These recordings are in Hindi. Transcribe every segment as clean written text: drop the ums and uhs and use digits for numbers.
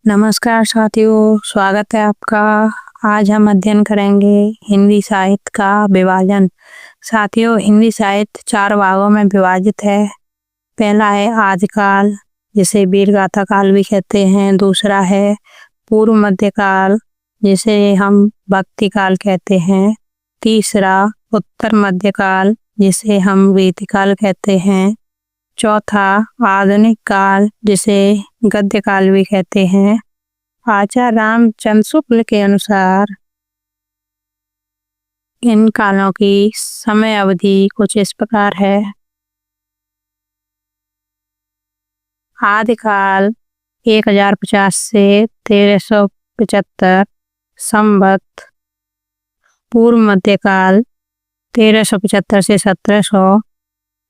नमस्कार साथियों, स्वागत है आपका। आज हम अध्ययन करेंगे हिंदी साहित्य का विभाजन। साथियों, हिंदी साहित्य 4 भागों में विभाजित है। पहला है आदिकाल, जिसे वीरगाथा काल भी कहते हैं। दूसरा है पूर्व मध्यकाल, जिसे हम भक्ति काल कहते हैं। तीसरा उत्तर मध्यकाल, जिसे हम रीतिकाल कहते हैं। चौथा आधुनिक काल, जिसे गद्य काल भी कहते हैं। आचार्य रामचंद्र शुक्ल के अनुसार इन कालों की समय अवधि कुछ इस प्रकार है। आदिकाल 1050 से 1375 संवत। पूर्व मध्यकाल 1375 से 1700।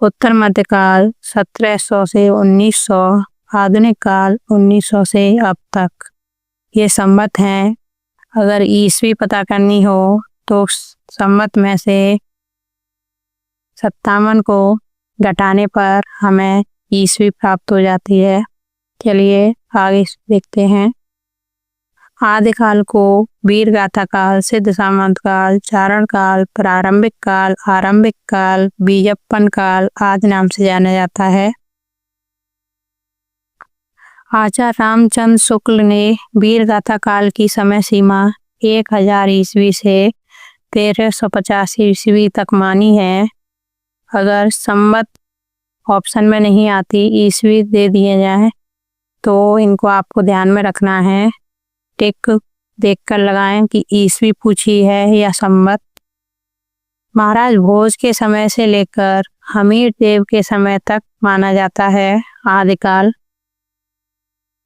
उत्तर मध्यकाल 1700 से 1900। आधुनिक काल 1900 से अब तक। ये संवत हैं। अगर ईस्वी पता करनी हो तो संवत में से 57 को घटाने पर हमें ईस्वी प्राप्त हो जाती है। चलिए आगे देखते हैं। आदिकाल को वीरगाथा काल, सिद्ध सामंत काल, चारण काल, प्रारंभिक काल, आरंभिक काल, बीजप्पन काल आदि नाम से जाना जाता है। आचार्य रामचंद्र शुक्ल ने वीरगाथा काल की समय सीमा 1000 ईस्वी से 1350 ईस्वी तक मानी है। अगर संवत ऑप्शन में नहीं आती, ईस्वी दे दिए जाए तो इनको आपको ध्यान में रखना है। टिक देखकर लगाएं कि ईस्वी पूछी है या संवत। महाराज भोज के समय से लेकर हमीर देव के समय तक माना जाता है आदिकाल।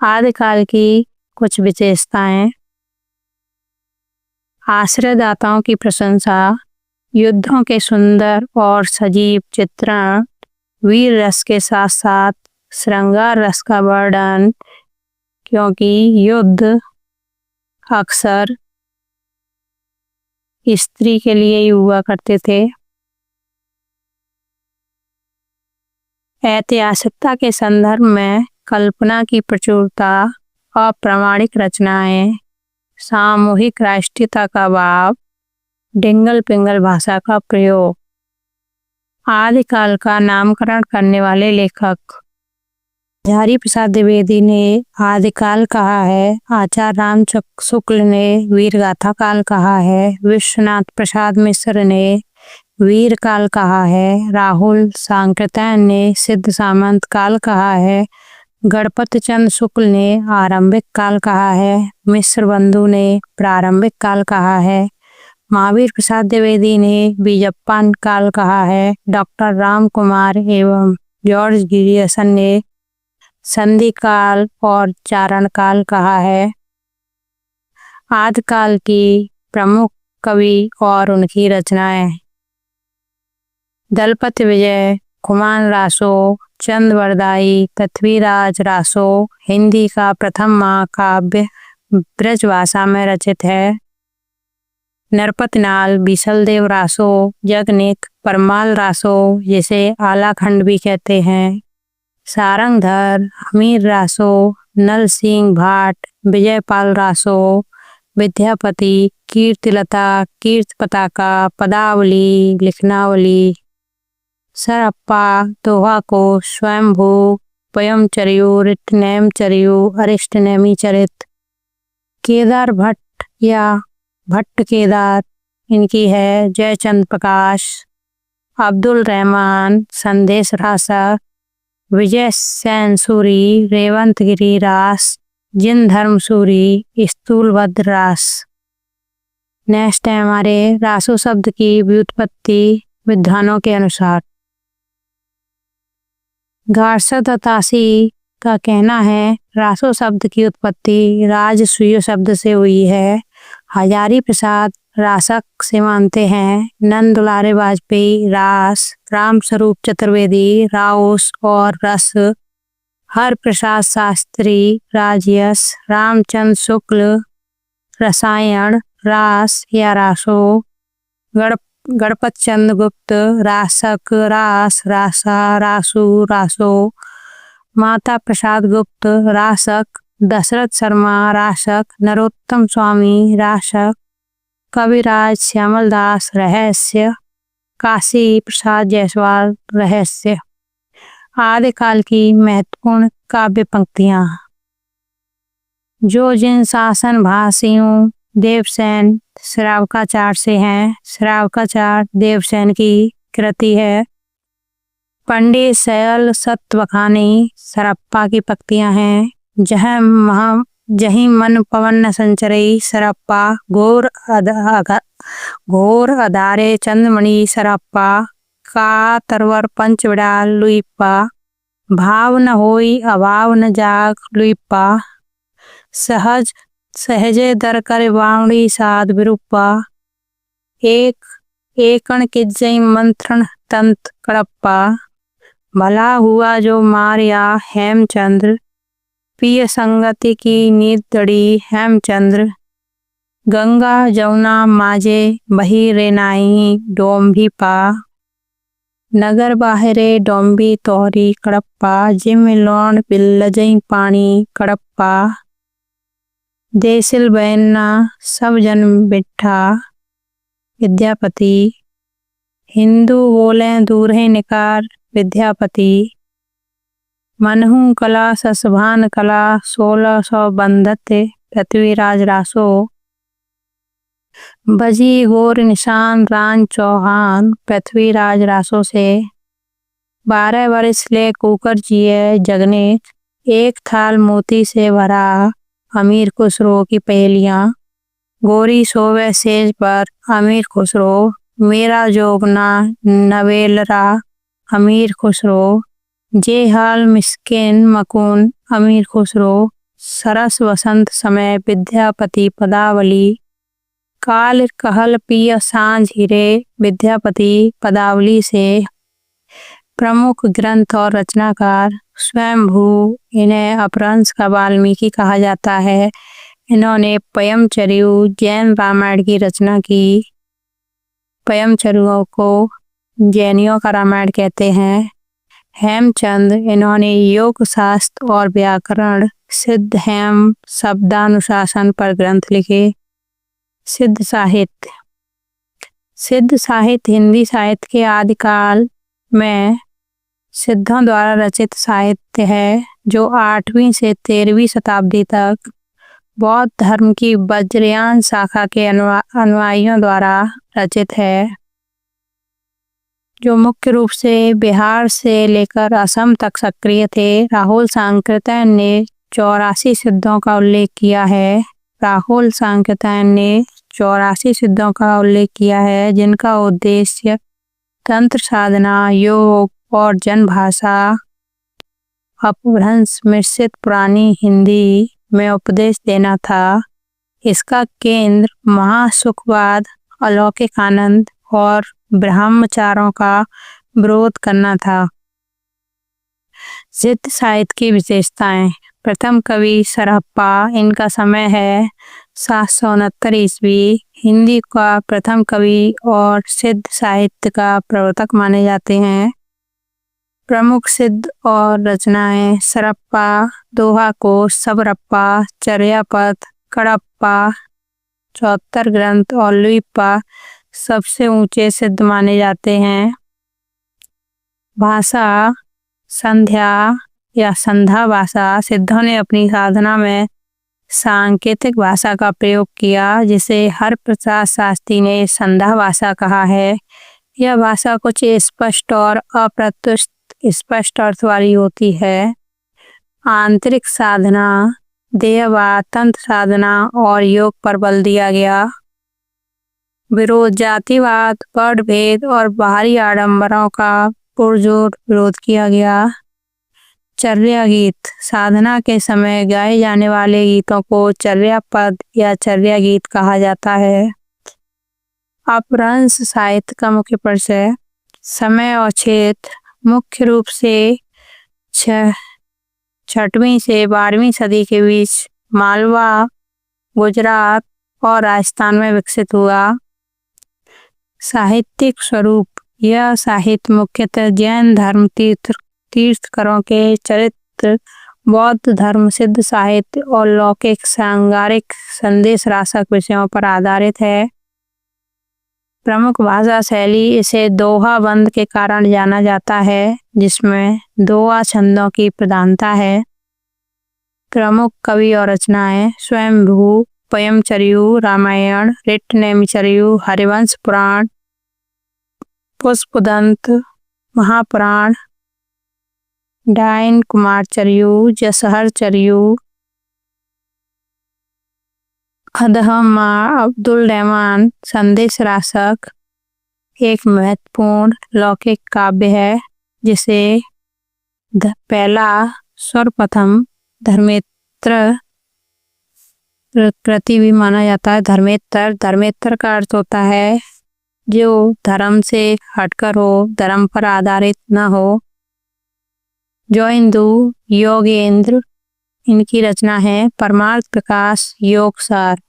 आदिकाल की कुछ विशेषताएं: आश्रयदाताओं की प्रशंसा, युद्धों के सुंदर और सजीव चित्रण, वीर रस के साथ साथ श्रृंगार रस का वर्णन, क्योंकि युद्ध अक्सर स्त्री के लिए ही हुआ करते थे। ऐतिहासिकता के संदर्भ में कल्पना की प्रचुरता, अप्रामाणिक रचनाएं, सामूहिक राष्ट्रीयता का भाव, डिंगल पिंगल भाषा का प्रयोग। आदिकाल का नामकरण करने वाले लेखक: हजारी प्रसाद द्विवेदी ने आदिकाल कहा है। आचार्य रामचंद्र शुक्ल ने वीरगाथा काल कहा है। विश्वनाथ प्रसाद मिश्र ने वीर काल कहा है। राहुल सांकृत्यायन ने सिद्ध सामंत काल कहा है। गणपत चंद्र शुक्ल ने आरंभिक काल कहा है। मिश्र बंधु ने प्रारंभिक काल कहा है। महावीर प्रसाद द्विवेदी ने बीजप्पन काल कहा है। डॉक्टर राम कुमार एवं जॉर्ज गिरियसन ने संधि काल और चारण काल कहा है। आदिकाल की प्रमुख कवि और उनकी रचनाएं: दलपति विजय, खुमान रासो, चंदवरदाई, पृथ्वीराज रासो हिंदी का प्रथम महाकाव्य ब्रज भाषा में रचित है। नरपतनाल, बीसलदेव रासो, जगनिक, परमाल रासो जिसे आलाखंड भी कहते हैं, सारंगधर, हमीर रासो, नल सिंह भाट, विजयपाल रासो, विद्यापति, कीर्तिलता, कीर्त पताका, पदावली, लिखनावली, सरअप्पा, दोहा को, स्वयंभू, पयमचर्यु, रिटनेमचर्यु, अरिष्टनेमी चरित, केदार भट्ट या भट्ट केदार इनकी है, जयचंद प्रकाश, अब्दुल रहमान, संदेश रासा, विजय सैन सूरी, रेवंत गिरी रास, जिन धर्म सूरी, स्थूलभद्र रास। नेक्स्ट है हमारे रासो शब्द की व्युत्पत्ति विद्वानों के अनुसार। गार्सद तासी का कहना है रासो शब्द की उत्पत्ति राजसूय शब्द से हुई है। हजारी प्रसाद रासक से मानते हैं। नंद दुलारे वाजपेयी रास, राम स्वरूप चतुर्वेदी राउस और रस, हर प्रसाद शास्त्री राजयस, रामचंद्र शुक्ल रसायन रास या रासो, गणपत चंद्र गुप्त रासक, रास, रासा, रासु, रासो, माता प्रसाद गुप्त रासक, दशरथ शर्मा राशक, नरोत्तम स्वामी राशक, कविराज श्यामल दास रहस्य, काशी प्रसाद जायसवाल रहस्य। आदिकाल की महत्वपूर्ण काव्य पंक्तियाँ। जो जिन शासन भाषियों देवसेन श्रावकाचार्य से हैं। श्रावकाचार्य देवसेन की कृति है। पंडित सयल सत्वखानी सरप्पा की पंक्तियां हैं। जहीं मन पवन न संचरई सरप्पा, घोर अधारे चंद्रमणि सरप्पा, का तरवर पंच विडाल लुइप्पा, भाव न होई अभाव न जाग लुइप्पा, सहजे दर कर वावड़ी साध विरूपा, एकण किज्जई मंत्रण तंत कड़प्पा, भला हुआ जो मारिया हेमचंद्र, पिय संगति की नींद दड़ी हेमचंद्र, गंगा जमुना माजे बही रेनाई डोंभी पा, नगर बाहरे डोंभी तोहरी कड़प्पा, जिम लोण बिल्लजई पानी कड़प्पा, देसिल बैना सब जन बिठा विद्यापति, हिंदू बोले दूरहे निकार विद्यापति, मनहू कला ससभान कला 1600 बंधते पृथ्वीराज रासो, बजी गोर निशान रान चौहान पृथ्वीराज रासो से, 12 वर्ष ले कुकर जिए जगने, एक थाल मोती से भरा अमीर खुसरो की पहेलियां, गोरी सोवे सेज पर अमीर खुसरो, मेरा जोगना नवेलरा अमीर खुसरो, जे हाल मिस्किन मकुन अमीर खुसरो, सरस वसंत समय विद्यापति पदावली, काल कहल पिय सांझ हिरे विद्यापति पदावली से। प्रमुख ग्रंथ और रचनाकार स्वयंभू, इन्हें अपभ्रंश का वाल्मीकि कहा जाता है। इन्होंने पयमचर्यु जैन रामायण की रचना की। पयमचर्युओं को जैनियों का रामायण कहते हैं। हेमचंद, इन्होंने योग शास्त्र और व्याकरण, सिद्ध हेम शब्दानुशासन पर ग्रंथ लिखे। सिद्ध साहित्य। सिद्ध साहित्य हिंदी साहित्य के आदिकाल में सिद्धों द्वारा रचित साहित्य है, जो 8वीं से 13वीं शताब्दी तक बौद्ध धर्म की वज्रयान शाखा के अनुयायियों द्वारा रचित है, जो मुख्य रूप से बिहार से लेकर असम तक सक्रिय थे। राहुल सांकृत्यायन ने 84 सिद्धों का उल्लेख किया है। राहुल सांकृत्यायन ने 84 सिद्धों का उल्लेख किया है, जिनका उद्देश्य तंत्र साधना, योग और जनभाषा अपभ्रंश मिश्रित पुरानी हिंदी में उपदेश देना था। इसका केंद्र महासुखवाद, अलौकिक आनंद और ब्रह्मचारों का विरोध करना था। सिद्ध साहित्य की विशेषताएं। प्रथम कवि सरप्पा, इनका समय है 769 ईस्वी। हिंदी का प्रथम कवि और सिद्ध साहित्य का प्रवर्तक माने जाते हैं। प्रमुख सिद्ध और रचनाएं। सरप्पा, दोहा कोश, सबरप्पा, चर्यापद, कड़प्पा, 74 ग्रंथ और लुइप्पा सबसे ऊंचे सिद्ध माने जाते हैं। भाषा, संध्या या संध्या भाषा। सिद्धों ने अपनी साधना में सांकेतिक भाषा का प्रयोग किया, जिसे हरप्रसाद शास्त्री ने संध्या भाषा कहा है। यह भाषा कुछ स्पष्ट और अप्रत्युष्ट स्पष्ट अर्थ वाली होती है। आंतरिक साधना, देहवाद, तंत्र साधना और योग पर बल दिया गया। विरोध, जातिवाद, वर्ण भेद और बाहरी आडंबरों का पुरजोर विरोध किया गया। चर्या गीत, साधना के समय गाए जाने वाले गीतों को चर्यापद या चर्या गीत कहा जाता है। अपभ्रंश साहित्य का मुख्य परिचय। समय और क्षेत्र। मुख्य रूप से 6वीं से 12वीं सदी के बीच मालवा, गुजरात और राजस्थान में विकसित हुआ। साहित्यिक स्वरूप। यह साहित्य मुख्यतः जैन धर्म तीर्थकरों के चरित्र बौद्ध धर्म सिद्ध साहित्य और लौकिक सांगारिक संदेश राशक विषयों पर आधारित है। प्रमुख भाषा शैली इसे दोहा बंद के कारण जाना जाता है, जिसमें दोहा छंदों की प्रधानता है। प्रमुख कवि और रचनाएं स्वयंभू, पयमचर्यु, रामायण, ऋट्नेमिचर्यु, हरिवंश पुराण, पुष्पदंत, महापुराण, डायन कुमारचर्यु, जसहरचर्यु, अदहमा अब्दुल रहमान संदेश राशक एक महत्वपूर्ण लौकिक काव्य है, जिसे पहला सर्वप्रथम धर्मेत्र कृति भी माना जाता है। धर्मेत्र का अर्थ होता है जो धर्म से हटकर हो, धर्म पर आधारित न हो। जोइंदु योगेंद्र इनकी रचना है। परमार्थ प्रकाश योगसार,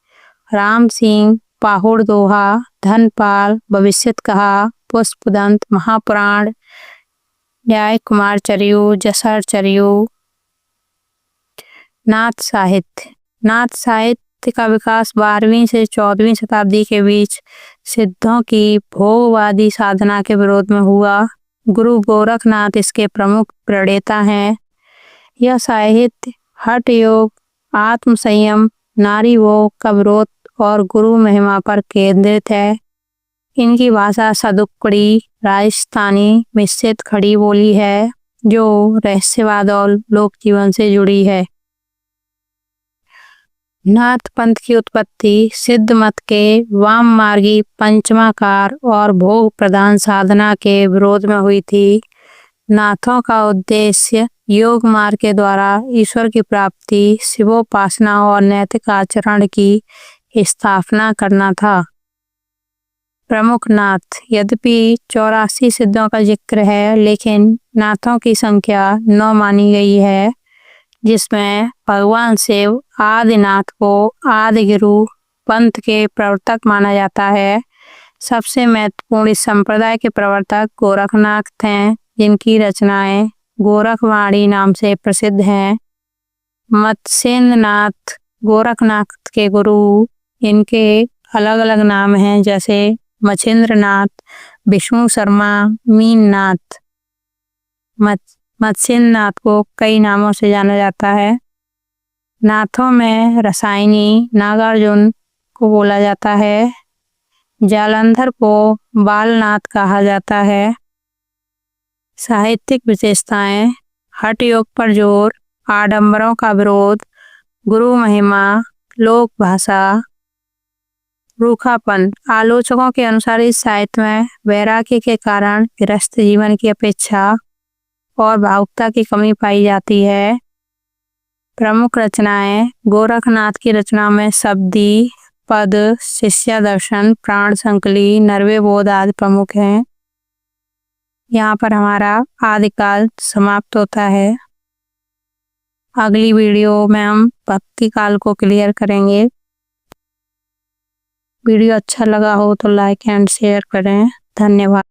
राम सिंह पाहुड़ दोहा, धनपाल भविष्यत कहा, पुष्पदंत, महापुराण, न्याय कुमारचर्यु, जसहरचर्यु। नाथ साहित्य का विकास 12वीं से 14वीं शताब्दी के बीच सिद्धों की भोगवादी साधना के विरोध में हुआ। गुरु गोरखनाथ इसके प्रमुख प्रणेता हैं। यह साहित्य हठ योग, आत्म संयम, नारी भोग का विरोध और गुरु महिमा पर केंद्रित है। इनकी भाषा सदुक्कड़ी राजस्थानी मिश्रित खड़ी बोली है, जो रहस्यवाद और लोक जीवन से जुड़ी है। नाथ पंथ की उत्पत्ति सिद्ध मत के वाम मार्गी पंचमाकार और भोग प्रधान साधना के विरोध में हुई थी। नाथों का उद्देश्य योग मार्ग के द्वारा ईश्वर की प्राप्ति, शिवोपासना और नैतिक आचरण की स्थापना करना था। प्रमुख नाथ, यद्यपि 84 सिद्धों का जिक्र है, लेकिन नाथों की संख्या 9 मानी गई है, जिसमें भगवान शिव आदिनाथ को आदि गुरु पंथ के प्रवर्तक माना जाता है। सबसे महत्वपूर्ण इस संप्रदाय के प्रवर्तक गोरखनाथ हैं, जिनकी रचनाएं गोरखवाणी नाम से प्रसिद्ध हैं। मत्स्येंद्रनाथ गोरखनाथ के गुरु, इनके अलग अलग नाम हैं, जैसे मच्छिंद्रनाथ, विष्णु शर्मा, मीननाथ। मत्स्येंद्रनाथ को कई नामों से जाना जाता है। नाथों में रसायनी नागार्जुन को बोला जाता है। जालंधर को बालनाथ कहा जाता है। साहित्यिक विशेषताएं हठ योग पर जोर, आडंबरों का विरोध, गुरु महिमा, लोक भाषा, रूखापन। आलोचकों के अनुसार इस साहित्य में वैराग्य के कारण गृहस्थ जीवन की अपेक्षा और भावुकता की कमी पाई जाती है। प्रमुख रचनाएं गोरखनाथ की रचना में शब्दी, पद, शिष्य दर्शन, प्राण संकली, नरवे बोध आदि प्रमुख हैं। यहाँ पर हमारा आदिकाल समाप्त होता है। अगली वीडियो में हम भक्ति काल को क्लियर करेंगे। वीडियो अच्छा लगा हो तो लाइक एंड शेयर करें। धन्यवाद।